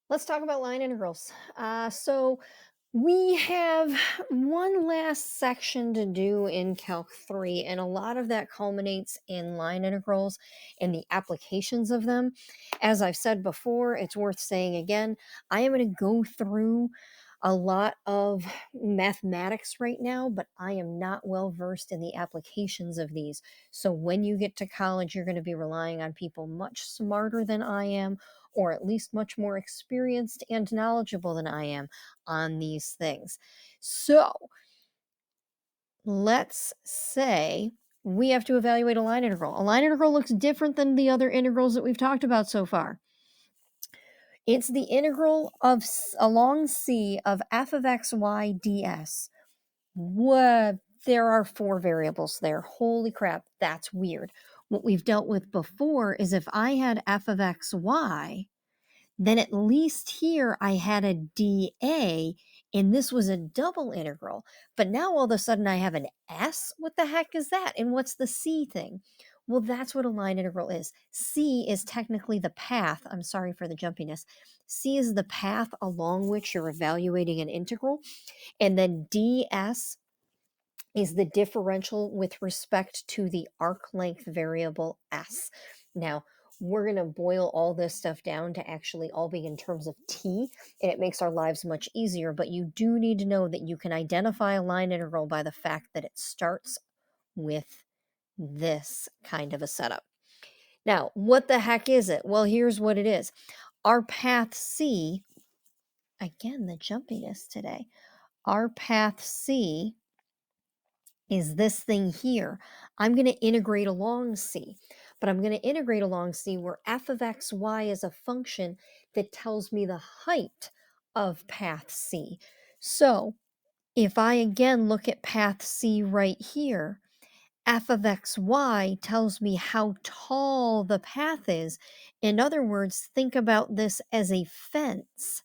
Let's talk about line integrals. So we have one last section to do in Calc 3, and a lot of that culminates in line integrals and the applications of them. As I've said before, it's worth saying again, I am going to go through a lot of mathematics right now, but I am not well versed in the applications of these. So when you get to college, you're going to be relying on people much smarter than I am, or at least much more experienced and knowledgeable than I am on these things. So let's say we have to evaluate a line integral. A line integral looks different than the other integrals that we've talked about so far. It's the integral of along C of f of x y ds. What? There are four variables there. Holy crap, that's weird. What we've dealt with before is if I had f of x y, then at least here I had a dA, and this was a double integral. But now all of a sudden I have an S? What the heck is that? And what's the C thing? Well, that's what a line integral is. C is technically the path. I'm sorry for the jumpiness. C is the path along which you're evaluating an integral. And then ds is the differential with respect to the arc length variable s. Now, we're going to boil all this stuff down to actually all be in terms of t, and it makes our lives much easier, but you do need to know that you can identify a line integral by the fact that it starts with this kind of a setup. Now, what the heck is it? Well, here's what it is. Our path C, again, the jumpiness today, our path C is this thing here. I'm going to integrate along C, but I'm going to integrate along C where f of x, y is a function that tells me the height of path C. So if I again look at path C right here, f of x, y tells me how tall the path is. In other words, think about this as a fence.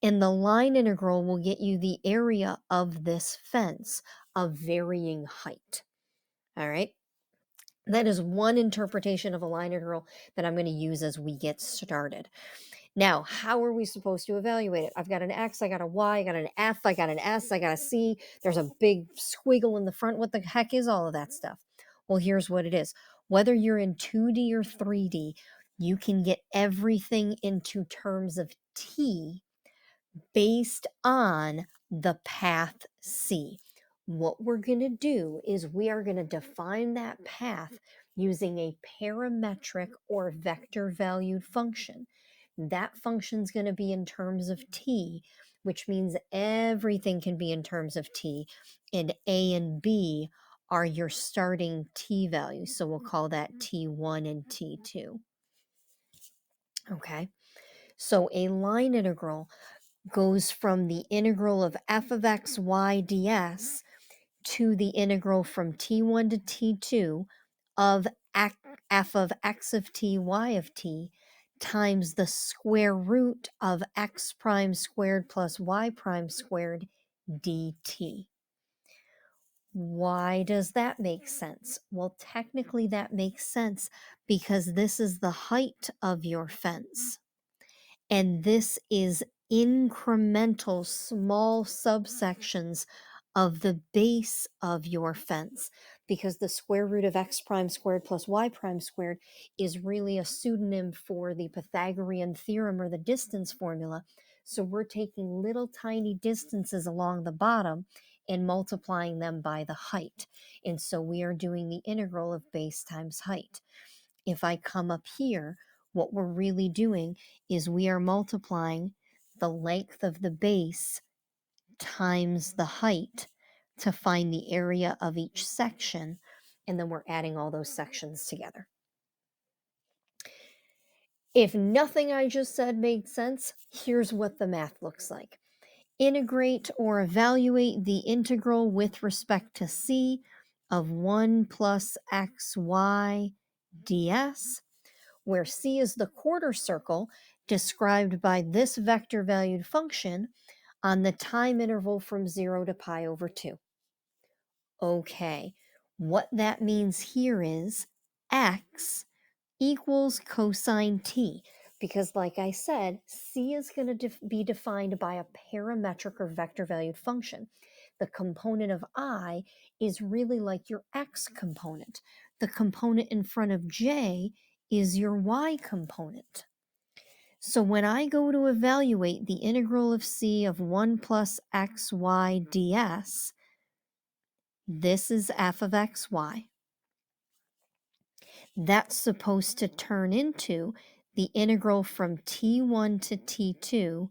And the line integral will get you the area of this fence of varying height. All right. That is one interpretation of a line integral that I'm going to use as we get started. Now, how are we supposed to evaluate it? I've got an X, I got a Y, I got an F, I got an S, I got a C. There's a big squiggle in the front. What the heck is all of that stuff? Well, here's what it is. Whether you're in 2D or 3D, you can get everything into terms of T based on the path C. What we're going to do is we are going to define that path using a parametric or vector valued function. That function is going to be in terms of t, which means everything can be in terms of t, and a and b are your starting t values. So we'll call that t1 and t2. Okay, so a line integral goes from the integral of f of x y ds to the integral from t1 to t2 of f of x of t y of t times the square root of x prime squared plus y prime squared dt. Why does that make sense? Well, technically that makes sense because this is the height of your fence. And this is incremental small subsections of the base of your fence, because the square root of x prime squared plus y prime squared is really a pseudonym for the Pythagorean theorem or the distance formula. So we're taking little tiny distances along the bottom and multiplying them by the height. And so we are doing the integral of base times height. If I come up here, what we're really doing is we are multiplying the length of the base times the height to find the area of each section, and then we're adding all those sections together. If nothing I just said made sense, here's what the math looks like. Integrate or evaluate the integral with respect to c of 1 plus xy ds, where c is the quarter circle described by this vector valued function on the time interval from 0 to pi over 2. Okay, what that means here is x equals cosine t. because like I said, c is going to be defined by a parametric or vector valued function. The component of I is really like your x component. The component in front of j is your y component. So when I go to evaluate the integral of c of 1 plus xy ds, this is f of xy. That's supposed to turn into the integral from t1 to t2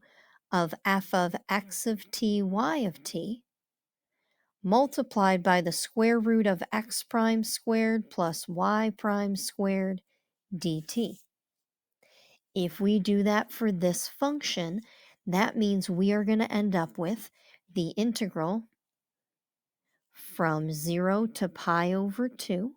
of f of x of t, y of t, multiplied by the square root of x prime squared plus y prime squared dt. If we do that for this function, that means we are going to end up with the integral from 0 to pi over 2.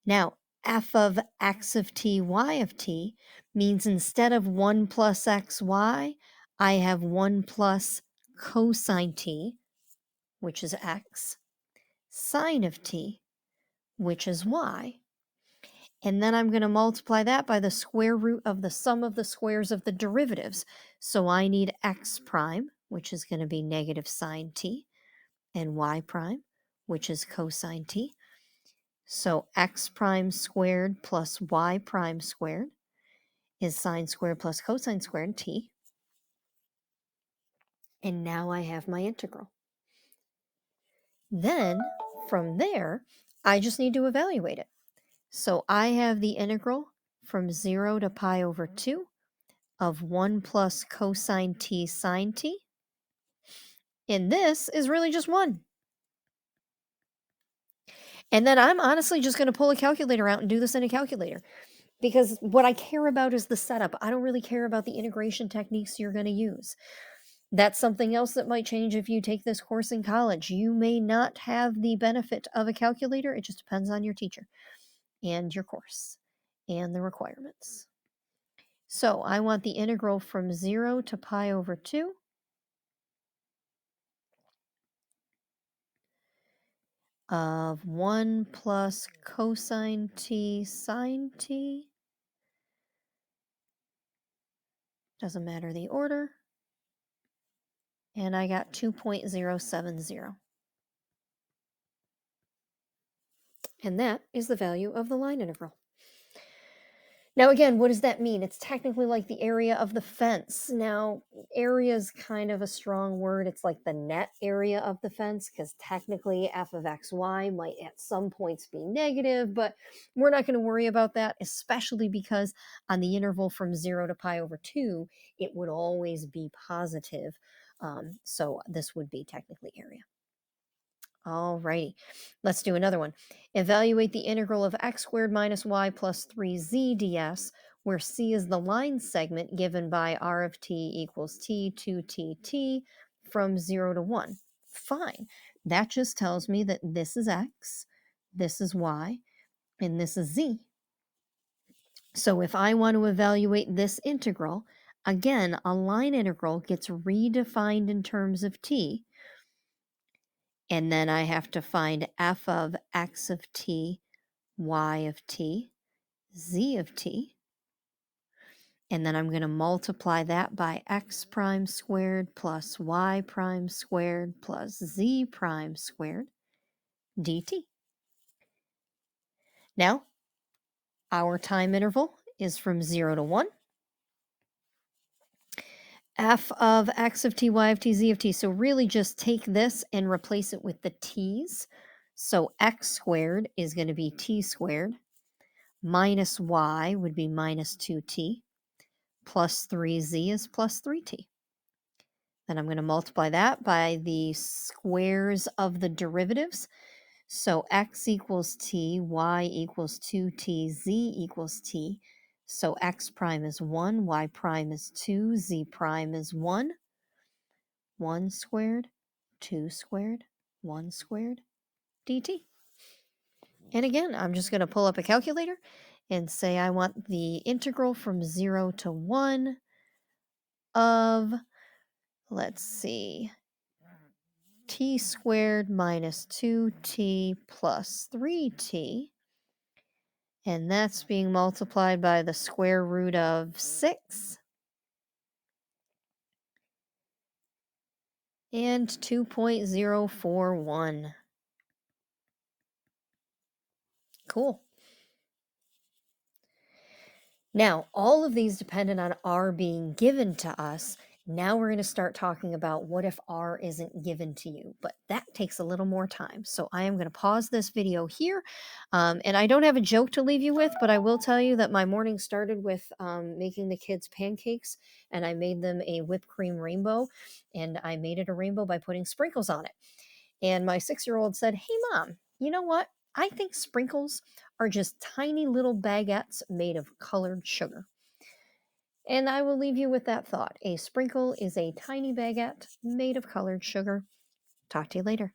Now, f of x of t, y of t means instead of 1 plus xy, I have 1 plus cosine t, which is x, sine of t, which is y. And then I'm going to multiply that by the square root of the sum of the squares of the derivatives. So I need x prime, which is going to be negative sine t, and y prime, which is cosine t. So x prime squared plus y prime squared is sine squared plus cosine squared t. And now I have my integral. Then, from there, I just need to evaluate it. So I have the integral from 0 to pi over 2 of 1 plus cosine t sine t. And this is really just 1. And then I'm honestly just going to pull a calculator out and do this in a calculator. Because what I care about is the setup. I don't really care about the integration techniques you're going to use. That's something else that might change if you take this course in college. You may not have the benefit of a calculator. It just depends on your teacher and your course and the requirements. So I want the integral from 0 to pi over 2 of 1 plus cosine t sine t. Doesn't matter the order. And I got 2.070. And that is the value of the line integral. Now, again, what does that mean? It's technically like the area of the fence. Now, area is kind of a strong word. It's like the net area of the fence, because technically f of xy might at some points be negative, but we're not going to worry about that, especially because on the interval from 0 to pi over 2, it would always be positive. So this would be technically area. Alrighty, let's do another one. Evaluate the integral of x squared minus y plus 3z ds, where c is the line segment given by r of t equals t 2tt from 0 to 1. Fine. That just tells me that this is x, this is y, and this is z. So if I want to evaluate this integral, again, a line integral gets redefined in terms of t. And then I have to find f of x of t, y of t, z of t. And then I'm going to multiply that by x prime squared plus y prime squared plus z prime squared dt. Now, our time interval is from 0 to 1. F of x of t, y of t, z of t. So really just take this and replace it with the t's. So x squared is going to be t squared. Minus y would be minus 2t. Plus 3z is plus 3t. Then I'm going to multiply that by the squares of the derivatives. So x equals t, y equals 2t, z equals t. So x prime is 1, y prime is 2, z prime is 1. 1 squared, 2 squared, 1 squared, dt. And again, I'm just going to pull up a calculator and say I want the integral from 0 to 1 of, let's see, t squared minus 2t plus 3t. And that's being multiplied by the square root of 6 and 2.041. Cool. Now, all of these dependent on R being given to us. Now we're going to start talking about what if R isn't given to you, but that takes a little more time. So I am going to pause this video here. And I don't have a joke to leave you with, but I will tell you that my morning started with making the kids pancakes, and I made them a whipped cream rainbow, and I made it a rainbow by putting sprinkles on it. And my 6-year-old said, "Hey, Mom, you know what? I think sprinkles are just tiny little baguettes made of colored sugar." And I will leave you with that thought. A sprinkle is a tiny baguette made of colored sugar. Talk to you later.